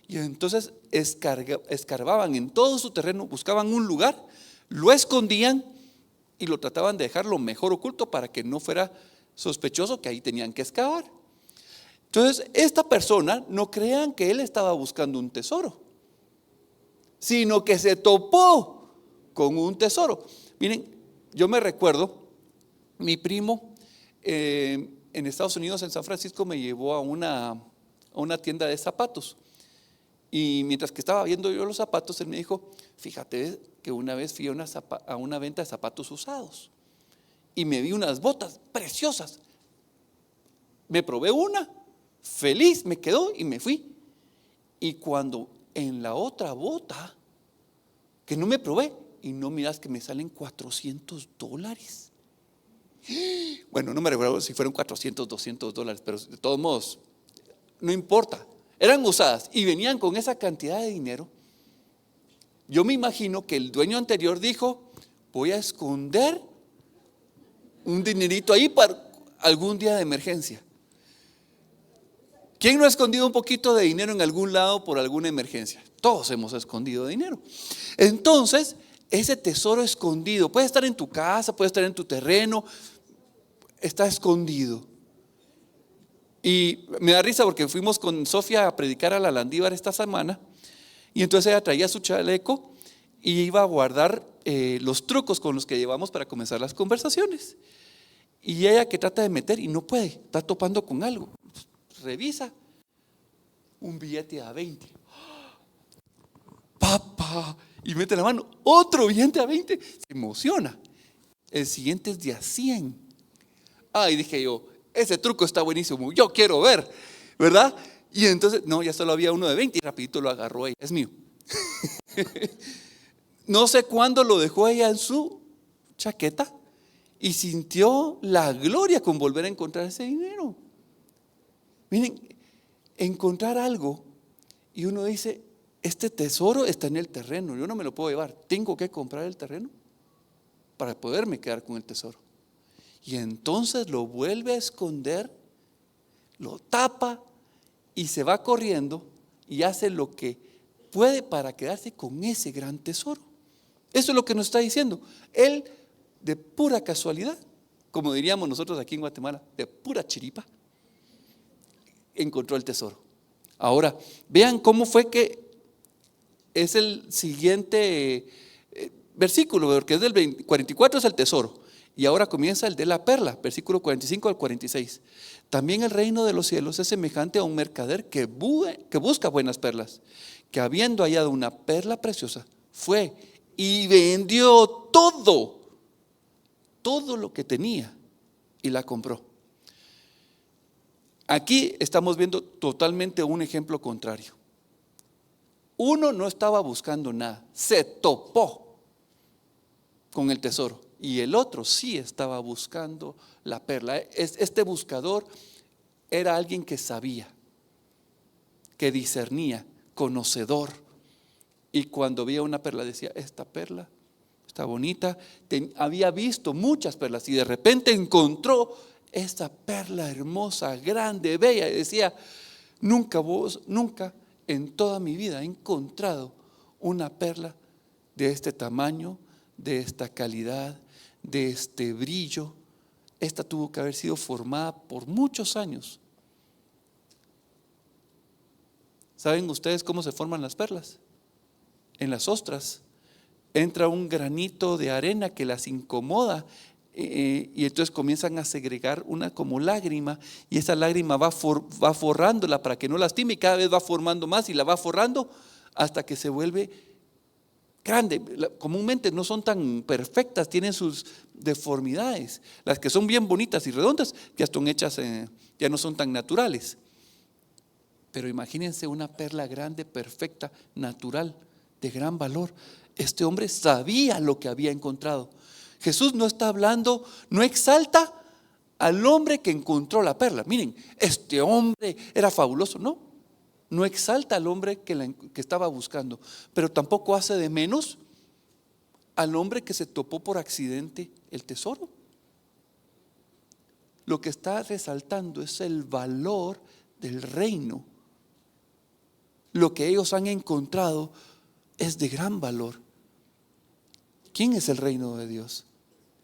S1: Y entonces escarbaban en todo su terreno, buscaban un lugar, lo escondían y lo trataban de dejar lo mejor oculto para que no fuera sospechoso que ahí tenían que excavar. Entonces, esta persona, no crean que él estaba buscando un tesoro, sino que se topó con un tesoro. Miren, yo me recuerdo, mi primo en Estados Unidos, en San Francisco, me llevó a una tienda de zapatos. Y mientras que estaba viendo yo los zapatos, él me dijo, fíjate que una vez fui a una venta de zapatos usados y me vi unas botas preciosas. Me probé una, feliz, me quedó y me fui. Y cuando en la otra bota, que no me probé, y no miras que me salen $400. Bueno, no me recuerdo si fueron 400, $200, pero de todos modos, no importa. Eran usadas y venían con esa cantidad de dinero. Yo me imagino que el dueño anterior dijo, voy a esconder un dinerito ahí para algún día de emergencia. ¿Quién no ha escondido un poquito de dinero en algún lado por alguna emergencia? Todos hemos escondido dinero. Entonces, ese tesoro escondido puede estar en tu casa, puede estar en tu terreno, está escondido. Y me da risa porque fuimos con Sofía a predicar a la Landívar esta semana, y entonces ella traía su chaleco y iba a guardar los trucos con los que llevamos para comenzar las conversaciones. Y ella que trata de meter y no puede, está topando con algo. Revisa un billete a 20. Papá, y mete la mano, otro billete a 20. Se emociona. El siguiente es de a 100. Y dije yo, ese truco está buenísimo, yo quiero ver, ¿verdad? Y entonces, no, ya solo había uno de 20 y rapidito lo agarró ella, es mío. No sé cuándo lo dejó ella en su chaqueta y sintió la gloria con volver a encontrar ese dinero. Miren, encontrar algo y uno dice, este tesoro está en el terreno, yo no me lo puedo llevar, tengo que comprar el terreno para poderme quedar con el tesoro. Y entonces lo vuelve a esconder, lo tapa y se va corriendo y hace lo que puede para quedarse con ese gran tesoro. Eso es lo que nos está diciendo. Él, de pura casualidad, como diríamos nosotros aquí en Guatemala, de pura chiripa, encontró el tesoro. Ahora, vean cómo fue que es el siguiente versículo, porque es del 44 es el tesoro, y ahora comienza el de la perla, versículo 45 al 46. También el reino de los cielos es semejante a un mercader que busca buenas perlas, que habiendo hallado una perla preciosa, fue y vendió todo lo que tenía y la compró. Aquí estamos viendo totalmente un ejemplo contrario. Uno no estaba buscando nada, se topó con el tesoro, y el otro sí estaba buscando la perla. Este buscador era alguien que sabía, que discernía, conocedor, y cuando veía una perla decía: esta perla está bonita. Había visto muchas perlas y de repente encontró esta perla hermosa, grande, bella, y decía: nunca en toda mi vida he encontrado una perla de este tamaño, de esta calidad, de este brillo. Esta tuvo que haber sido formada por muchos años. ¿Saben ustedes cómo se forman las perlas? En las ostras entra un granito de arena que las incomoda, y entonces comienzan a segregar una como lágrima, y esa lágrima va forrándola para que no lastime, y cada vez va formando más y la va forrando hasta que se vuelve grande. Comúnmente no son tan perfectas, tienen sus deformidades. Las que son bien bonitas y redondas ya están hechas, ya no son tan naturales. Pero imagínense una perla grande, perfecta, natural, de gran valor. Este hombre sabía lo que había encontrado. Jesús no está hablando, no exalta al hombre que encontró la perla. Miren, este hombre era fabuloso. No exalta al hombre que estaba buscando, pero tampoco hace de menos al hombre que se topó por accidente el tesoro. Lo que está resaltando es el valor del reino. Lo que ellos han encontrado es de gran valor. ¿Quién es el reino de Dios?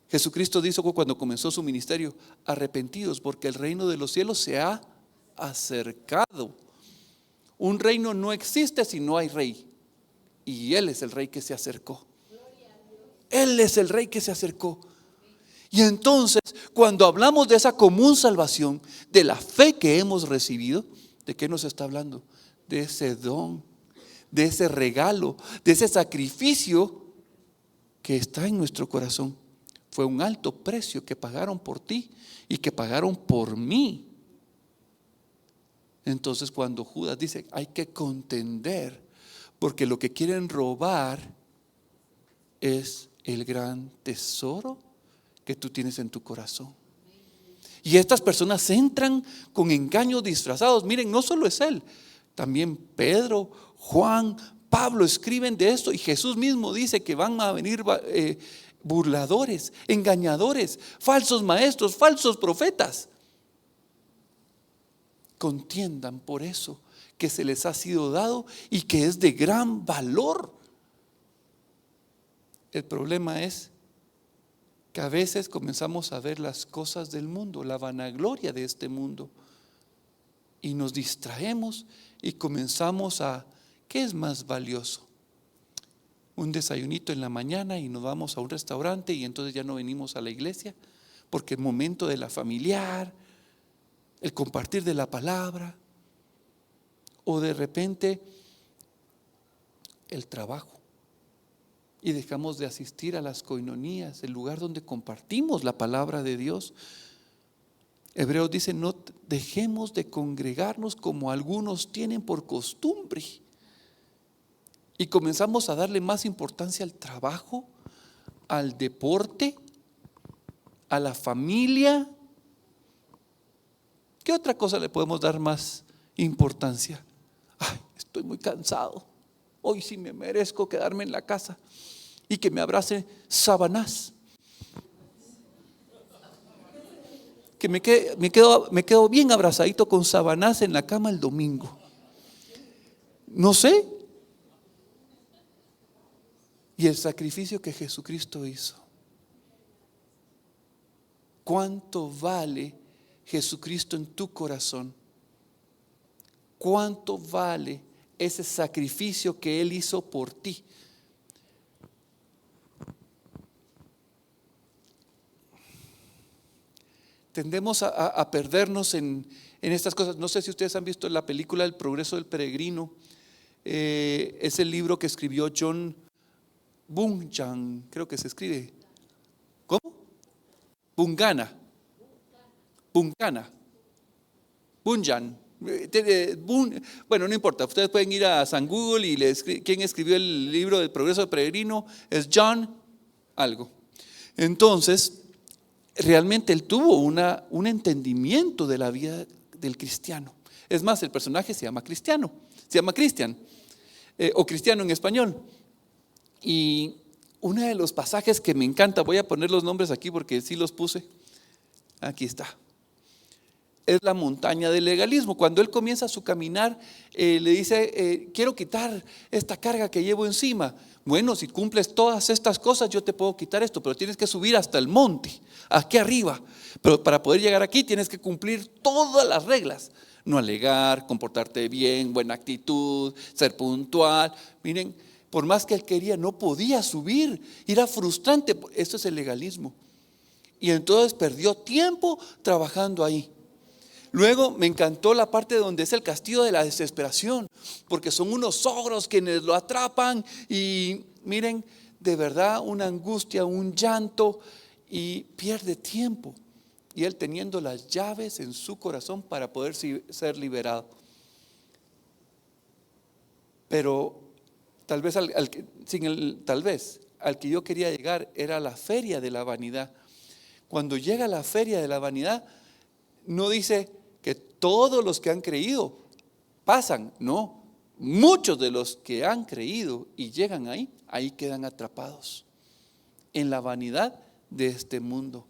S1: Jesucristo dijo cuando comenzó su ministerio: arrepentidos, porque el reino de los cielos se ha acercado. Un reino no existe si no hay rey, y Él es el rey que se acercó. Él es el rey que se acercó. Y entonces, cuando hablamos de esa común salvación, de la fe que hemos recibido, ¿de qué nos está hablando? De ese don, de ese regalo, de ese sacrificio que está en nuestro corazón. Fue un alto precio que pagaron por ti y que pagaron por mí. Entonces, cuando Judas dice: hay que contender, porque lo que quieren robar es el gran tesoro que tú tienes en tu corazón. Y estas personas entran con engaños disfrazados. Miren, no solo es él, también Pedro, Juan, Pablo escriben de esto, y Jesús mismo dice que van a venir burladores, engañadores, falsos maestros, falsos profetas. Contiendan por eso que se les ha sido dado y que es de gran valor. El problema es que a veces comenzamos a ver las cosas del mundo, la vanagloria de este mundo, y nos distraemos y comenzamos a: ¿qué es más valioso? Un desayunito en la mañana y nos vamos a un restaurante, y entonces ya no venimos a la iglesia, porque el momento de la familiar, el compartir de la palabra, o de repente el trabajo, y dejamos de asistir a las coinonías, el lugar donde compartimos la palabra de Dios. Hebreos dice: no dejemos de congregarnos como algunos tienen por costumbre. Y comenzamos a darle más importancia al trabajo, al deporte, a la familia. ¿Qué otra cosa le podemos dar más importancia? Ay, estoy muy cansado. hoy sí me merezco quedarme en la casa y que me abrace Sabanás. Que me quedo bien abrazadito con Sabanás en la cama el domingo. No sé. Y el sacrificio que Jesucristo hizo. ¿Cuánto vale Jesucristo en tu corazón? ¿Cuánto vale ese sacrificio que Él hizo por ti? Tendemos a perdernos en estas cosas. No sé si ustedes han visto la película El progreso del peregrino. Es el libro que escribió John Bunyan, creo que se escribe. ¿Cómo? Bunyan. Bueno, no importa, ustedes pueden ir a San Google y quién escribió el libro del progreso del peregrino es John algo. Entonces, realmente él tuvo un entendimiento de la vida del cristiano. Es más, el personaje se llama Cristian, o cristiano en español. Y uno de los pasajes que me encanta, voy a poner los nombres aquí porque sí los puse, aquí está, es la montaña del legalismo. Cuando él comienza su caminar, le dice, quiero quitar esta carga que llevo encima. Bueno, si cumples todas estas cosas, yo te puedo quitar esto, pero tienes que subir hasta el monte, aquí arriba. Pero para poder llegar aquí tienes que cumplir todas las reglas. No alegar, comportarte bien, buena actitud, ser puntual. Miren, por más que él quería, no podía subir. Era frustrante. Esto es el legalismo. Y entonces perdió tiempo trabajando ahí. Luego me encantó la parte donde es el castigo de la desesperación, porque son unos ogros quienes lo atrapan y miren, de verdad una angustia, un llanto y pierde tiempo. Y él teniendo las llaves en su corazón para poder ser liberado. Pero tal vez al que yo quería llegar era la feria de la vanidad. Cuando llega a la feria de la vanidad, no dice que todos los que han creído pasan, no, muchos de los que han creído y llegan ahí quedan atrapados en la vanidad de este mundo.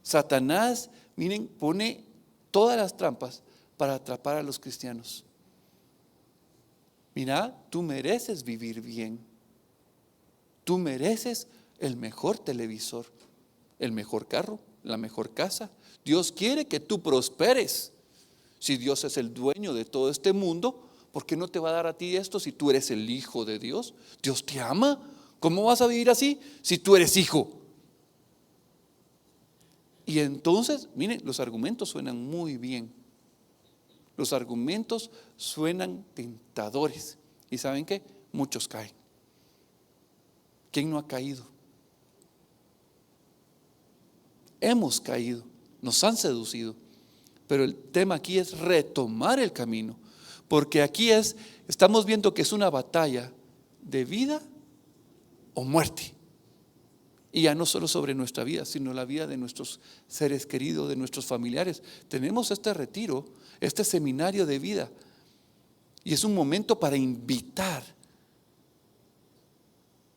S1: Satanás, miren, pone todas las trampas para atrapar a los cristianos. Mira, tú mereces vivir bien, tú mereces el mejor televisor, el mejor carro, la mejor casa. Dios quiere que tú prosperes. Si Dios es el dueño de todo este mundo, ¿por qué no te va a dar a ti esto si tú eres el hijo de Dios? Dios te ama. ¿Cómo vas a vivir así si tú eres hijo? Y entonces, miren, los argumentos suenan muy bien. Los argumentos suenan tentadores. ¿Y saben qué? Muchos caen. ¿Quién no ha caído? Hemos caído, nos han seducido, pero el tema aquí es retomar el camino, porque aquí estamos viendo que es una batalla de vida o muerte, y ya no solo sobre nuestra vida, sino la vida de nuestros seres queridos, de nuestros familiares. Tenemos este retiro, este seminario de vida, y es un momento para invitar,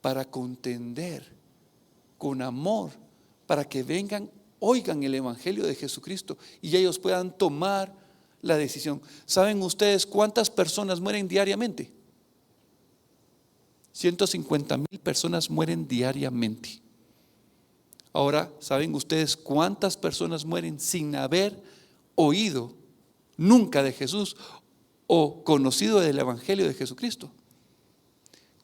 S1: para contender con amor, para que vengan, oigan el evangelio de Jesucristo y ellos puedan tomar la decisión. ¿Saben ustedes cuántas personas mueren diariamente? 150,000 personas mueren diariamente. Ahora, ¿saben ustedes cuántas personas mueren sin haber oído nunca de Jesús o conocido del evangelio de Jesucristo?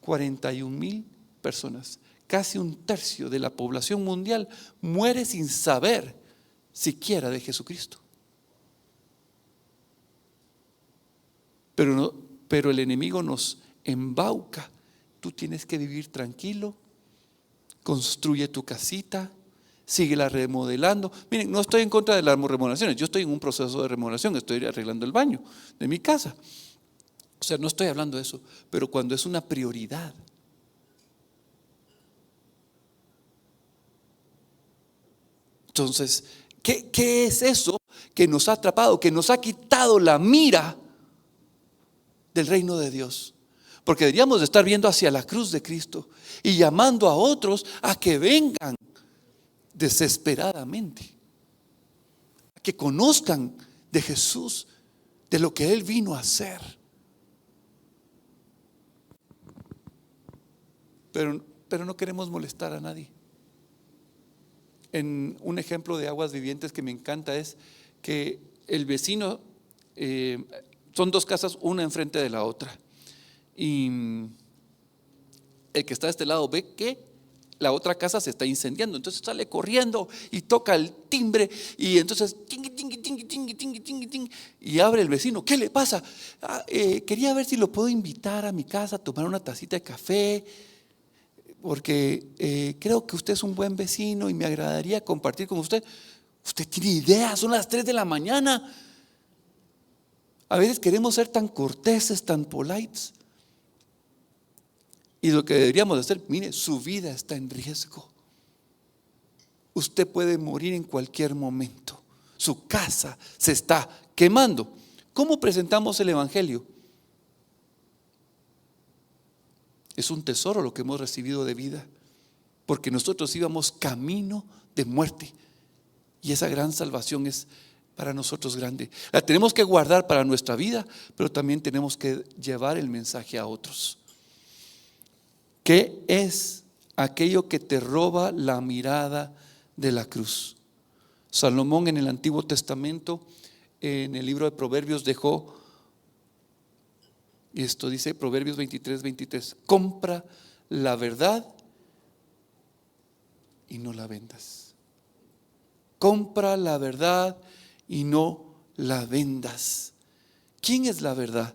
S1: 41,000 personas. Casi un tercio de la población mundial muere sin saber siquiera de Jesucristo. Pero el enemigo nos embauca. Tú tienes que vivir tranquilo, construye tu casita, síguela remodelando. Miren, no estoy en contra de las remodelaciones, yo estoy en un proceso de remodelación, estoy arreglando el baño de mi casa. O sea, no estoy hablando de eso, pero cuando es una prioridad. Entonces, ¿qué es eso que nos ha atrapado, que nos ha quitado la mira del reino de Dios? Porque deberíamos de estar viendo hacia la cruz de Cristo y llamando a otros a que vengan desesperadamente, a que conozcan de Jesús, de lo que Él vino a hacer. Pero no queremos molestar a nadie. En un ejemplo de aguas vivientes que me encanta es que el vecino, son dos casas, una enfrente de la otra, y el que está de este lado ve que la otra casa se está incendiando, entonces sale corriendo y toca el timbre, y entonces ting, ting, ting, ting, ting, ting, ting, y abre el vecino. ¿Qué le pasa? Quería ver si lo puedo invitar a mi casa a tomar una tacita de café, porque creo que usted es un buen vecino y me agradaría compartir con usted. Usted tiene idea, son las 3 de la mañana. A veces queremos ser tan corteses, tan polites, y lo que deberíamos hacer, mire, su vida está en riesgo. Usted puede morir en cualquier momento. Su casa se está quemando. ¿Cómo presentamos el evangelio? Es un tesoro lo que hemos recibido de vida, porque nosotros íbamos camino de muerte, y esa gran salvación es para nosotros grande. La tenemos que guardar para nuestra vida, pero también tenemos que llevar el mensaje a otros. ¿Qué es aquello que te roba la mirada de la cruz? Salomón en el Antiguo Testamento, en el libro de Proverbios, dejó esto, dice Proverbios 23:23: compra la verdad y no la vendas. Compra la verdad y no la vendas. ¿Quién es la verdad?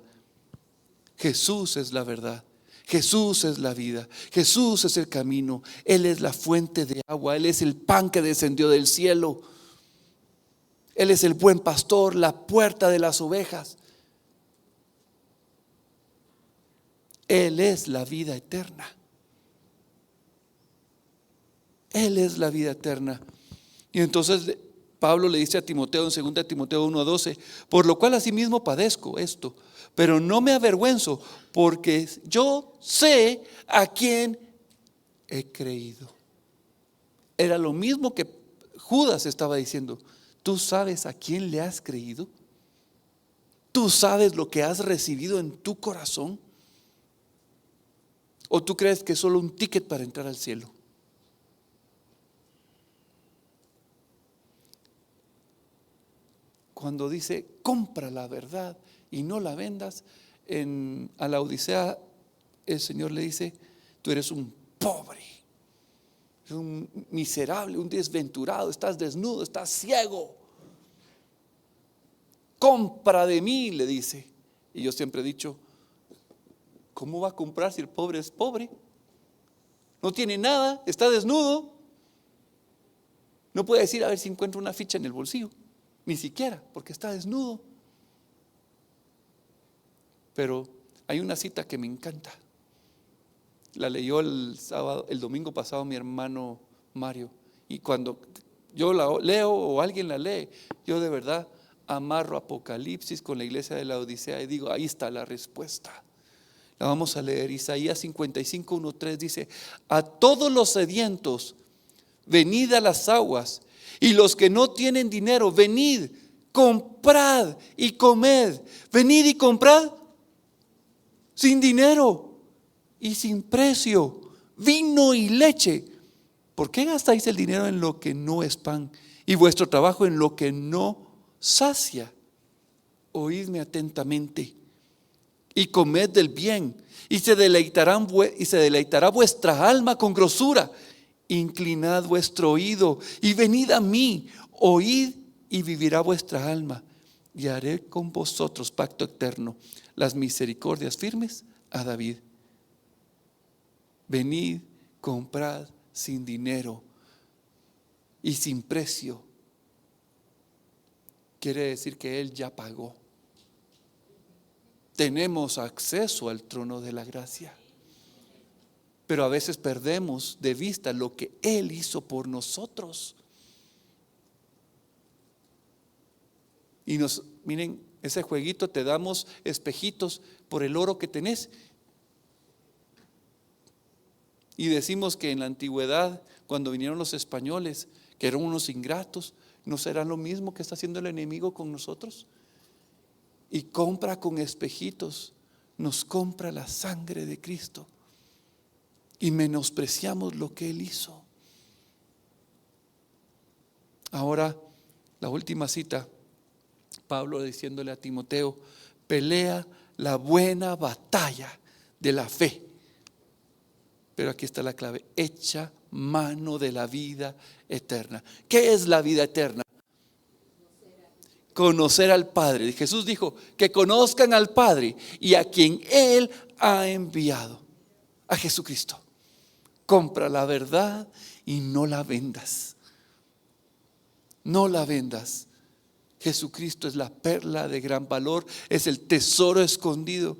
S1: Jesús es la verdad. Jesús es la vida, Jesús es el camino, Él es la fuente de agua, Él es el pan que descendió del cielo, Él es el buen pastor, la puerta de las ovejas. Él es la vida eterna. Él es la vida eterna. Y entonces Pablo le dice a Timoteo en 2 Timoteo 1:12: por lo cual asimismo padezco esto, pero no me avergüenzo, porque yo sé a quién he creído. Era lo mismo que Judas estaba diciendo. ¿Tú sabes a quién le has creído? ¿Tú sabes lo que has recibido en tu corazón? ¿O tú crees que es solo un ticket para entrar al cielo? Cuando dice compra la verdad y no la vendas, a la Odisea el Señor le dice: tú eres un pobre, un miserable, un desventurado, estás desnudo, estás ciego. Compra de mí, le dice. Y yo siempre he dicho: ¿cómo va a comprar si el pobre es pobre? No tiene nada, está desnudo. No puede decir a ver si encuentro una ficha en el bolsillo, ni siquiera, porque está desnudo. Pero hay una cita que me encanta. La leyó el domingo pasado mi hermano Mario, y cuando yo la leo o alguien la lee, yo de verdad amarro Apocalipsis con la iglesia de la Odisea y digo: ahí está la respuesta. La vamos a leer. Isaías 55:1-3 dice: a todos los sedientos, venid a las aguas, y los que no tienen dinero, venid, comprad y comed. Venid y comprad sin dinero y sin precio, vino y leche. ¿Por qué gastáis el dinero en lo que no es pan y vuestro trabajo en lo que no sacia? Oídme atentamente y comed del bien, y se deleitará vuestra alma con grosura. Inclinad vuestro oído y venid a mí, oíd y vivirá vuestra alma, y haré con vosotros pacto eterno, las misericordias firmes a David. Venid, comprad sin dinero y sin precio. Quiere decir que Él ya pagó. Tenemos acceso al trono de la gracia, pero a veces perdemos de vista lo que Él hizo por nosotros. Y miren, ese jueguito, te damos espejitos por el oro que tenés, Y decimos que en la antigüedad, cuando vinieron los españoles, que eran unos ingratos, ¿no será lo mismo que está haciendo el enemigo con nosotros? Y compra con espejitos, nos compra la sangre de Cristo y menospreciamos lo que Él hizo. Ahora, la última cita, Pablo diciéndole a Timoteo: pelea la buena batalla de la fe. Pero aquí está la clave: echa mano de la vida eterna. ¿Qué es la vida eterna? Conocer al Padre. Jesús dijo que conozcan al Padre y a quien Él ha enviado, a Jesucristo. Compra la verdad y no la vendas. No la vendas. Jesucristo es la perla de gran valor, es el tesoro escondido.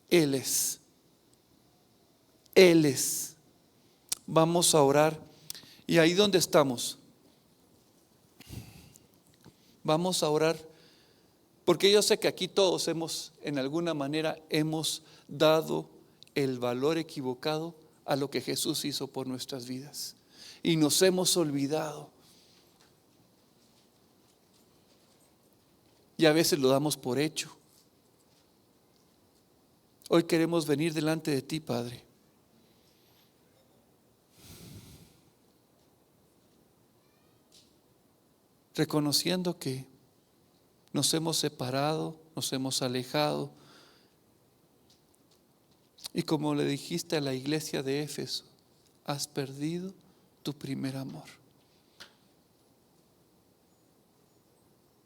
S1: Él es. Él es. Vamos a orar. Y ahí donde estamos, vamos a orar, porque yo sé que aquí todos en alguna manera hemos dado el valor equivocado a lo que Jesús hizo por nuestras vidas y nos hemos olvidado. Y a veces lo damos por hecho. Hoy queremos venir delante de ti, Padre, reconociendo que nos hemos separado, nos hemos alejado. Y como le dijiste a la iglesia de Éfeso, has perdido tu primer amor.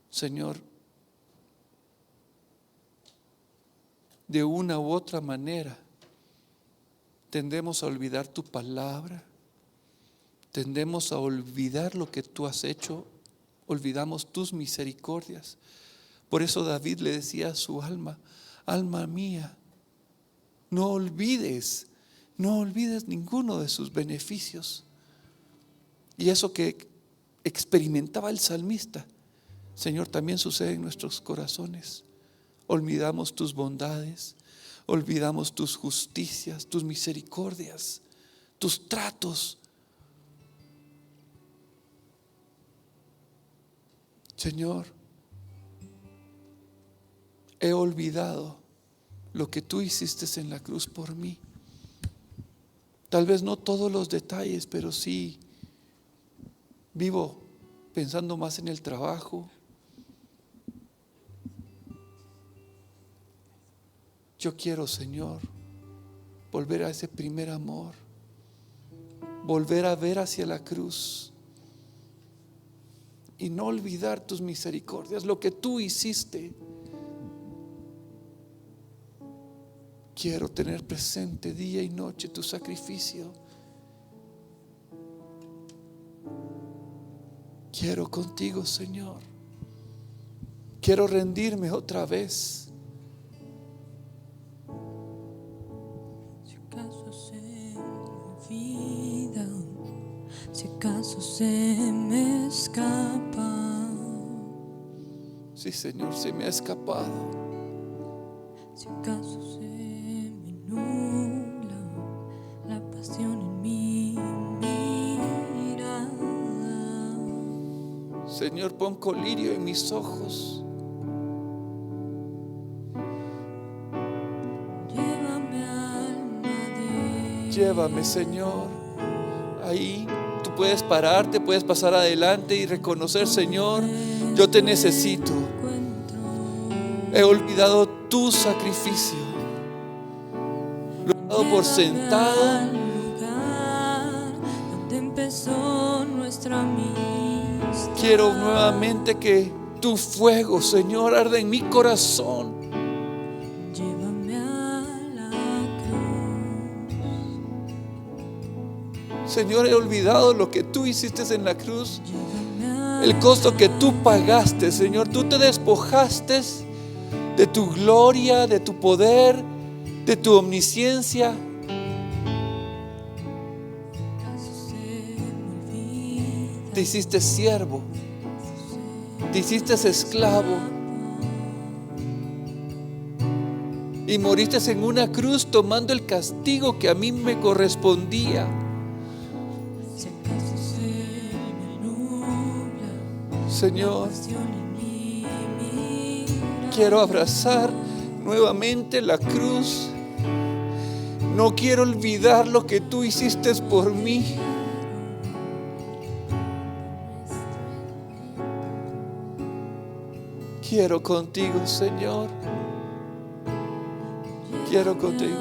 S1: Señor, de una u otra manera tendemos a olvidar tu palabra, tendemos a olvidar lo que tú has hecho, olvidamos tus misericordias. Por eso David le decía a su alma: alma mía, no olvides ninguno de sus beneficios. Y eso que experimentaba el salmista, Señor, también sucede en nuestros corazones. Olvidamos tus bondades, olvidamos tus justicias, tus misericordias, tus tratos. Señor, he olvidado lo que tú hiciste en la cruz por mí. Tal vez no todos los detalles, pero sí vivo pensando más en el trabajo. Yo quiero, Señor, volver a ese primer amor, volver a ver hacia la cruz y no olvidar tus misericordias, lo que tú hiciste. Quiero tener presente día y noche tu sacrificio. Quiero contigo, Señor. Quiero rendirme otra vez.
S2: Si acaso se me olvida, si acaso se me escapa,
S1: Sí, Señor, se me ha escapado.
S2: si acaso se me nubla la pasión en mi mirada,
S1: Señor, pon colirio en mis ojos.
S2: llévame alma de
S1: Llévame, Señor. Ahí tú puedes pararte, puedes pasar adelante y reconocer: Señor, yo te necesito.
S2: encuentro,
S1: He olvidado tu sacrificio. Lo he dado por sentado.
S2: al lugar donde empezó nuestra amistad.
S1: Quiero nuevamente que tu fuego, Señor, arde en mi corazón.
S2: Llévame a la cruz,
S1: Señor, he olvidado lo que tú hiciste en la cruz,
S2: llévame a
S1: el costo que tú pagaste, Señor. Tú te despojaste de tu gloria, de tu poder, de tu omnisciencia.
S2: acaso se me olvida,
S1: Te hiciste siervo, te hiciste esclavo. y moriste en una cruz tomando el castigo que a mí me correspondía.
S2: Si acaso se me nubla
S1: Señor,
S2: pasión en mi mirada,
S1: quiero abrazar nuevamente la cruz. No quiero olvidar lo que tú hiciste por mí. Quiero contigo, Señor. Quiero contigo.